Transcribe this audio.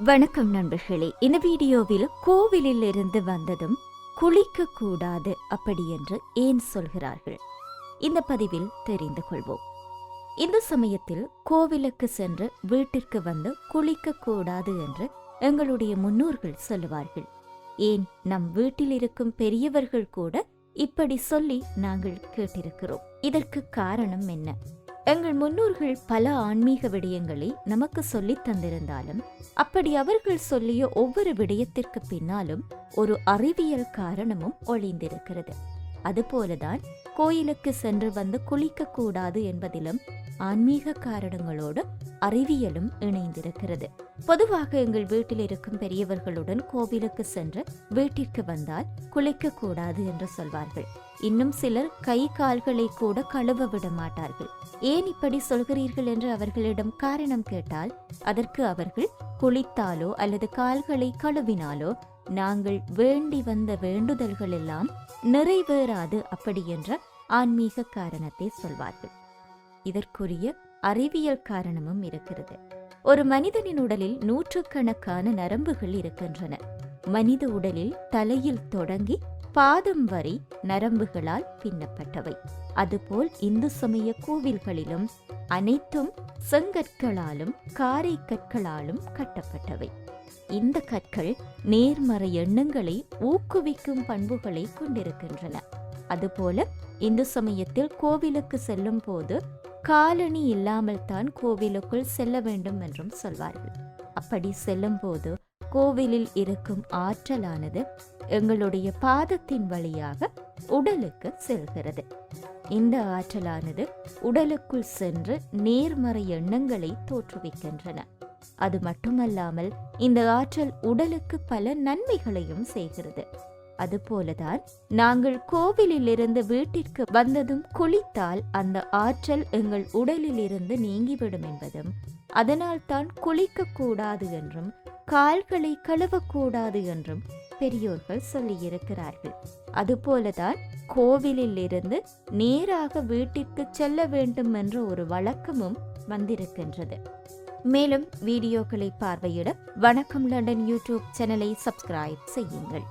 வணக்கம் நண்பர்களே. இந்த வீடியோவில் கோவிலில் இருந்து வந்ததும் குளிக்க கூடாது அப்படி என்று ஏன் சொல்கிறார்கள்? இந்த பதிவில் தெரிந்து கொள்வோம். இந்த சமயத்தில் கோவிலுக்கு சென்று வீட்டிற்கு வந்து குளிக்க கூடாது என்று எங்களுடைய முன்னோர்கள் சொல்லுவார்கள். ஏன் நம் வீட்டில் இருக்கும் பெரியவர்கள் கூட இப்படி சொல்லி நாங்கள் கேட்டிருக்கிறோம். இதற்கு காரணம் என்ன? எங்கள் முன்னோர்கள் பல ஆன்மீக விடயங்களை நமக்கு சொல்லித் தந்திருந்தாலும் அப்படி அவர்கள் சொல்லிய ஒவ்வொரு விடயத்திற்கு பின்னாலும் ஒரு அறிவியல் காரணமும் ஒளிந்திருக்கிறது. அதுபோலதான் கோயிலுக்கு சென்று வந்து குளிக்க கூடாது என்பதிலும் ஆன்மீக காரணங்களோடு அறிவியலும் இணைந்திருக்கிறது. பொதுவாக எங்கள் வீட்டில் இருக்கும் பெரியவர்களுடன் கோவிலுக்கு சென்று வீட்டிற்கு வந்தால் குளிக்க கூடாது என்று சொல்வார்கள். இன்னும் சிலர் கை கால்களை கூட கழுவ விட மாட்டார்கள். ஏன் இப்படி சொல்கிறீர்கள் என்று அவர்களிடம் காரணம் கேட்டால் அதற்கு அவர்கள் குளித்தாலோ அல்லது கால்களை கழுவினாலோ நாங்கள் வேண்டி வந்த வேண்டுதல்கள் எல்லாம் நிறைவேறாது அப்படி என்ற ஆன்மீக காரணத்தை சொல்வார்கள். இதற்குரிய அறிவியல் காரணமும் இருக்கிறது. ஒரு மனிதனின் உடலில் நூற்றுக்கணக்கான நரம்புகள் இருக்கின்றன. மனித உடலில் தலையில் தொடங்கி பாதம் வரை நரம்புகளால் பின்னப்பட்டவை. அதுபோல் இந்து சமய கோவில்களிலும் அனைத்தும் செங்கற்களாலும் காரை கற்களாலும் கட்டப்பட்டவை. இந்த கற்கள் நேர்மறை எண்ணங்களை ஊக்குவிக்கும் பண்புகளை கொண்டிருக்கின்றன. அதுபோல இந்து சமயத்தில் கோவிலுக்கு செல்லும் போது காலணி இல்லாமல் தான் கோவிலுக்குள் செல்ல வேண்டும் என்றும் சொல்வார்கள். அப்படி செல்லும் போது கோவிலில் இருக்கும் ஆற்றலானது எங்களுடைய பாதத்தின் வழியாக உடலுக்கு செல்கிறது. இந்த ஆற்றலானது உடலுக்குள் சென்று நேர்மறை எண்ணங்களை தோற்றுவிக்கின்றன. அது மட்டுமல்லாமல் இந்த ஆற்றல் உடலுக்கு பல நன்மைகளையும் செய்கிறது. அதுபோலதான் நாங்கள் கோவிலில் இருந்து வீட்டிற்கு வந்ததும் குளித்தால் அந்த ஆற்றல் எங்கள் உடலில் இருந்து நீங்கிவிடும் என்பதும், அதனால் தான் குளிக்க கூடாது என்றும் கால்களை கழுவக்கூடாது என்றும் பெரியோர்கள் சொல்லியிருக்கிறார்கள். அதுபோலதான் கோவிலில் இருந்து நேராக வீட்டிற்கு செல்ல வேண்டும் என்ற ஒரு வழக்கமும் வந்திருக்கின்றது. மேலும் வீடியோக்களை பார்வையிட வணக்கம் லண்டன் யூடியூப் சேனலை சப்ஸ்கிரைப் செய்யுங்கள்.